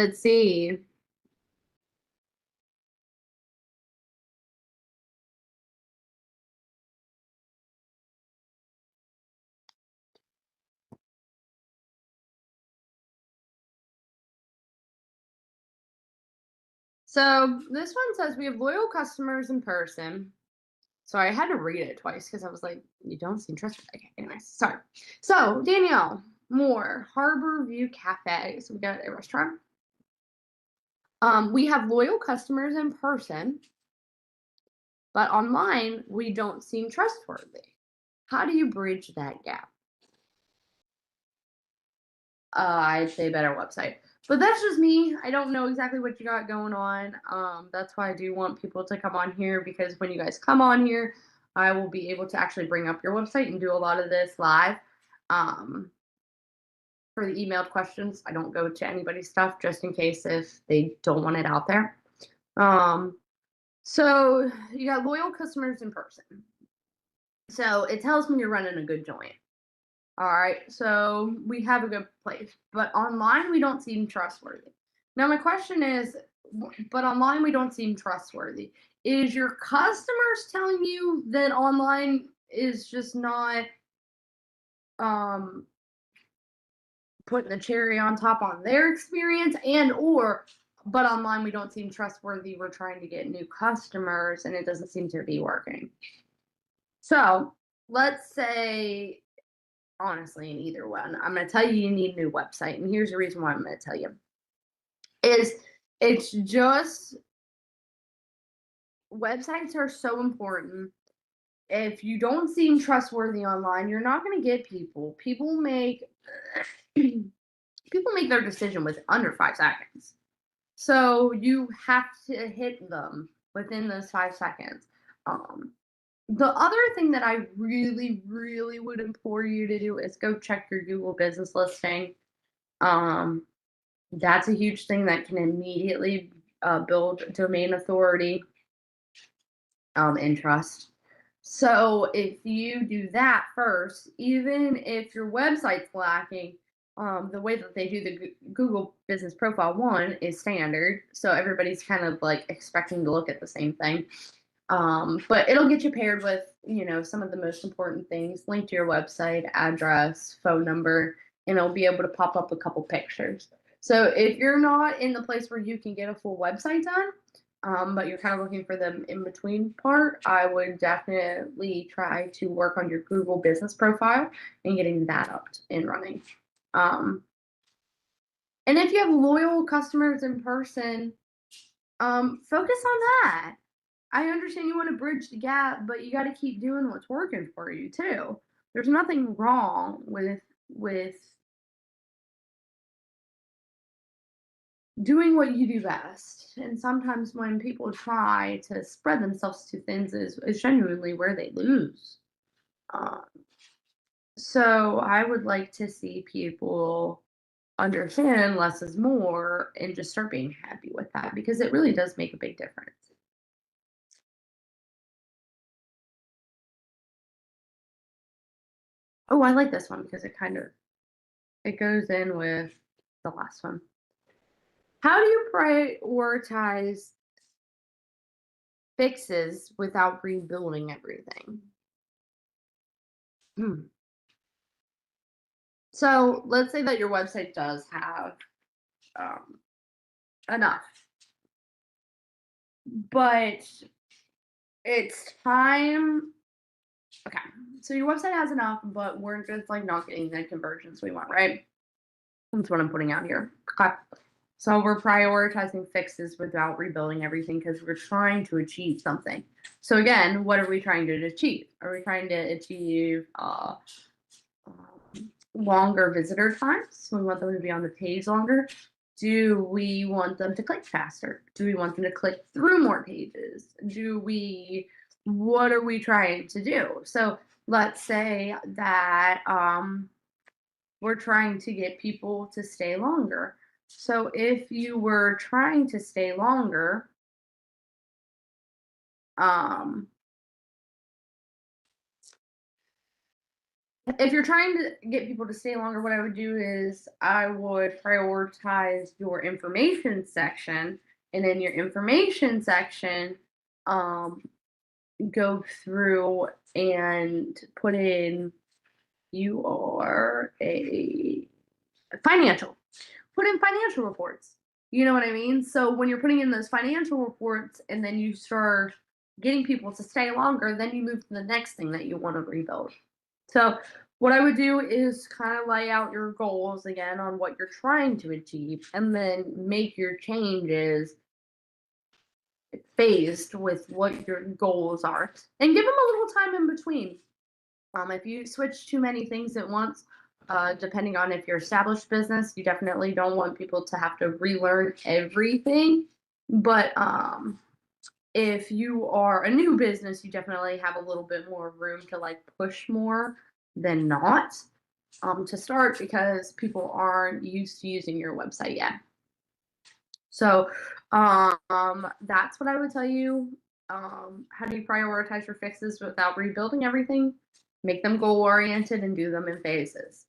Let's see. So this one says we have loyal customers in person. So I had to read it twice because I was like, you don't seem trustworthy. Okay, anyways, sorry. So Danielle Moore, Harbor View Cafe. So we got a restaurant. We have loyal customers in person, but online we don't seem trustworthy. How do you bridge that gap? I'd say better website. But that's just me. I don't know exactly what you got going on. That's why I do want people to come on here, because when you guys come on here, I will be able to actually bring up your website and do a lot of this live. For the emailed questions, I don't go to anybody's stuff just in case if they don't want it out there. So you got loyal customers in person. So it tells me you're running a good joint. All right, so we have a good place, but online we don't seem trustworthy. Now my question is, but online we don't seem trustworthy. Is your customers telling you that online is just not putting the cherry on top on their experience, and or but online we don't seem trustworthy, we're trying to get new customers and it doesn't seem to be working? So let's say, honestly, in either one, I'm going to tell you need a new website, and here's the reason why I'm going to tell you is it's just websites are so important. If you don't seem trustworthy online, you're not going to get people. People make their decision with under 5 seconds. So you have to hit them within those 5 seconds. The other thing that I really, really would implore you to do is go check your Google business listing. That's a huge thing that can immediately build domain authority and trust. So if you do that first, even if your website's lacking, the way that they do the Google Business Profile one is standard. So everybody's kind of like expecting to look at the same thing. But it'll get you paired with, some of the most important things: link to your website, address, phone number, and it'll be able to pop up a couple pictures. So if you're not in the place where you can get a full website done, but you're kind of looking for the in between part, I would definitely try to work on your Google business profile and getting that up and running. Um, and if you have loyal customers in person, focus on that. I understand you want to bridge the gap, but you got to keep doing what's working for you too. There's nothing wrong with doing what you do best. And sometimes when people try to spread themselves too thin is genuinely where they lose. Um, so I would like to see people understand less is more and just start being happy with that, because it really does make a big difference. Oh, I like this one because it goes in with the last one. How do you prioritize fixes without rebuilding everything? Hmm. So let's say that your website does have um, enough, but it's time. Okay, so your website has enough, but we're just like not getting the conversions we want, right? That's what I'm putting out here. Okay. So we're prioritizing fixes without rebuilding everything because we're trying to achieve something. So again, what are we trying to achieve? Are we trying to achieve longer visitor times? So we want them to be on the page longer. Do we want them to click faster? Do we want them to click through more pages? What are we trying to do? So let's say that we're trying to get people to stay longer. So if you were trying to stay longer, um, if you're trying to get people to stay longer, what I would do is I would prioritize your information section, and in your information section, um, go through and put in you are a financial. Put in financial reports. You know what I mean? So when you're putting in those financial reports and then you start getting people to stay longer, then you move to the next thing that you want to rebuild. So what I would do is kind of lay out your goals again on what you're trying to achieve and then make your changes phased with what your goals are and give them a little time in between. If you switch too many things at once, depending on if you're established business, you definitely don't want people to have to relearn everything. But if you are a new business, you definitely have a little bit more room to like push more than not to start because people aren't used to using your website yet. So that's what I would tell you. How do you prioritize your fixes without rebuilding everything? Make them goal oriented and do them in phases.